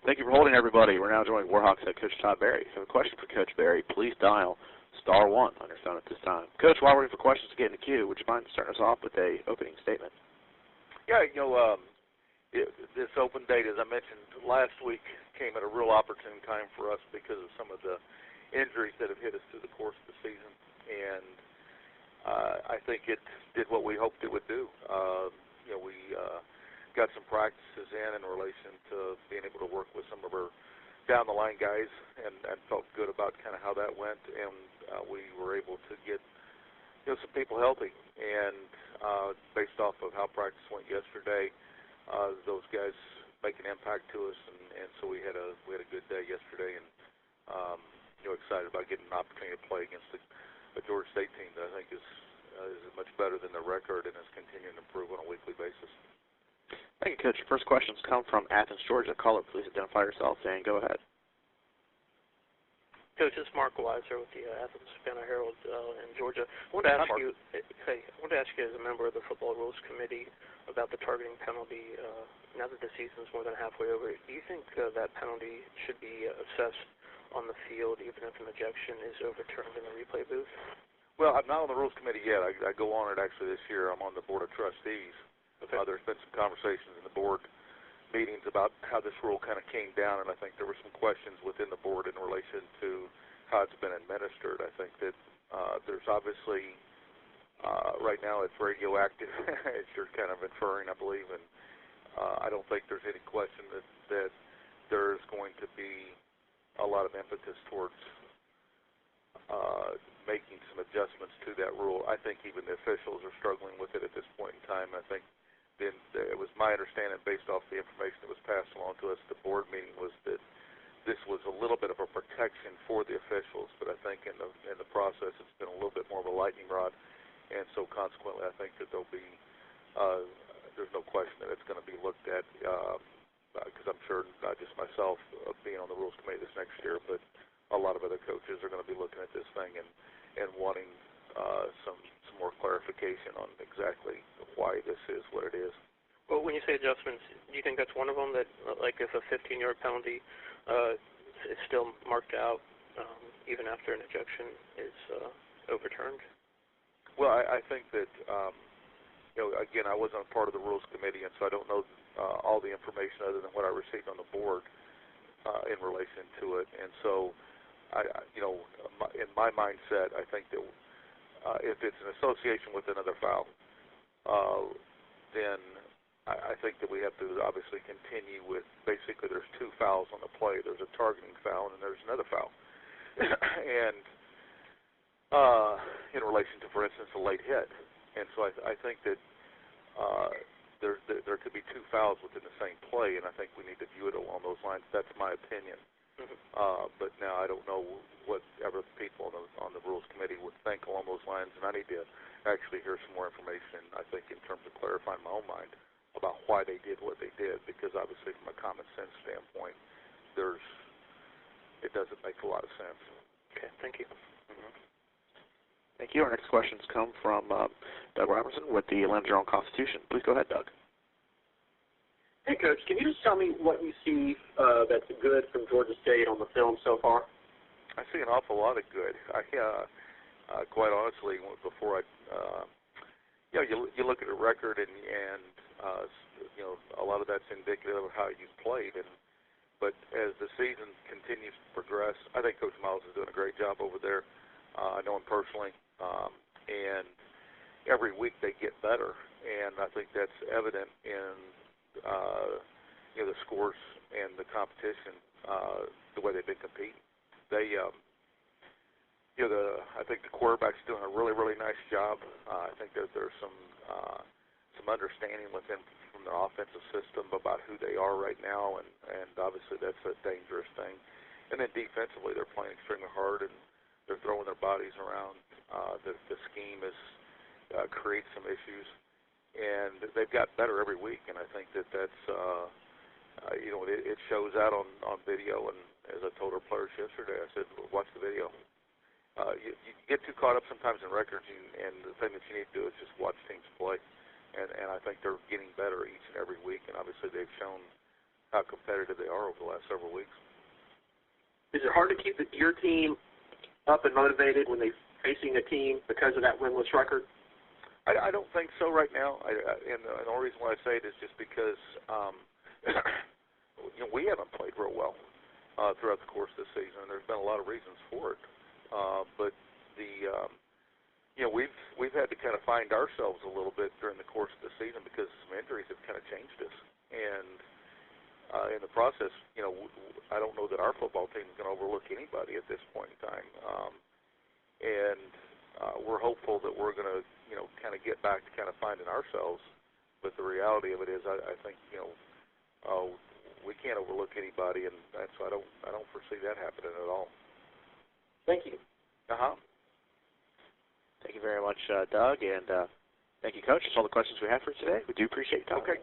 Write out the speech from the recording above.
Thank you for holding, everybody. We're now joining Warhawks head coach Todd Berry. If you have a question for Coach Berry, please dial *1 on your phone at this time. Coach, while we're waiting for questions to get in the queue, would you mind starting us off with a opening statement? Yeah, this open date, as I mentioned last week, came at a real opportune time for us because of some of the injuries that have hit us through the course of the season, and I think it did what we hoped it would do. We got some practices in relation to being able to work with some of our down-the-line guys and felt good about kind of how that went, and we were able to get some people healthy. And based off of how practice went yesterday, those guys make an impact to us, and so we had a good day yesterday, and excited about getting an opportunity to play against a Georgia State team that I think is much better than their record and is continuing to improve on a weekly basis. Thank you, Coach. Your first questions come from Athens, Georgia. Caller, please identify yourself and go ahead. Coach, this is Mark Weiser with the Athens Banner-Herald in Georgia. I wanted to ask you, as a member of the Football Rules Committee, about the targeting penalty. Now that the season is more than halfway over, do you think that penalty should be assessed on the field, even if an ejection is overturned in the replay booth? Well, I'm not on the Rules Committee yet. I go on it actually this year. I'm on the Board of Trustees. Okay. There's been some conversations in the board meetings about how this rule kind of came down, and I think there were some questions within the board in relation to how it's been administered. I think that there's obviously, right now it's radioactive, as you're kind of inferring, I believe, and I don't think there's any question that there's going to be a lot of impetus towards making some adjustments to that rule. I think even the officials are struggling with it at this point in time. I think it was my understanding, based off the information that was passed along to us at the board meeting, was that this was a little bit of a protection for the officials, but I think in the process it's been a little bit more of a lightning rod, and so consequently I think that there'll be there's no question that it's going to be looked at, because I'm sure not just myself being on the Rules Committee this next year, but a lot of other coaches are going to be looking at this thing and wanting some more clarification on exactly why this is what it is. Well, when you say adjustments, do you think that's one of them, that like if a 15-yard penalty is still marked out even after an ejection is overturned? Well, I think that, again, I wasn't a part of the Rules Committee, and so I don't know all the information other than what I received on the board in relation to it. And so, in my mindset, I think that if it's an association with another foul, then I think that we have to obviously continue with, basically there's two fouls on the play. There's a targeting foul and there's another foul. And in relation to, for instance, a late hit. And so I think that there could be two fouls within the same play, and I think we need to view it along those lines. That's my opinion. But now I don't know whatever people on the Rules Committee would think along those lines, and I need to actually hear some more information, I think, in terms of clarifying my own mind about why they did what they did, because obviously from a common sense standpoint, it doesn't make a lot of sense. Okay, thank you. Thank you. Our next questions come from Doug Robertson with the Atlanta Journal-Constitution. Please go ahead, Doug. Hey, Coach, can you just tell me what you see that's good from Georgia State on the film so far? I see an awful lot of good. Quite honestly, before you look at a record and a lot of that's indicative of how you've played. But as the season continues to progress, I think Coach Miles is doing a great job over there. I know him personally, and every week they get better, and I think that's evident in the scores and the competition, the way they've been competing. I think the quarterback's doing a really, really nice job. I think there's some understanding within from the offensive system about who they are right now, and obviously that's a dangerous thing. And then defensively, they're playing extremely hard, and they're throwing their bodies around. The scheme creates some issues, and they've got better every week. And I think that's it shows out on video. And as I told our players yesterday, I said, watch the video. You get too caught up sometimes in records, and the thing that you need to do is just watch teams play. And I think they're getting better each and every week. And obviously they've shown how competitive they are over the last several weeks. Is it hard to keep your team up and motivated when they're facing a team because of that winless record? I don't think so right now. And the only reason why I say it is just because we haven't played real well throughout the course of this season, and there's been a lot of reasons for it. But we've had to kind of find ourselves a little bit during the course of the season because some injuries have kind of changed us. And in the process, I don't know that our football team is going to overlook anybody at this point in time. We're hopeful that we're going to, kind of get back to kind of finding ourselves. But the reality of it is, I think, we can't overlook anybody, and so I don't foresee that happening at all. Thank you. Thank you very much, Doug, and thank you, Coach. That's all the questions we have for today. We do appreciate your time. Okay.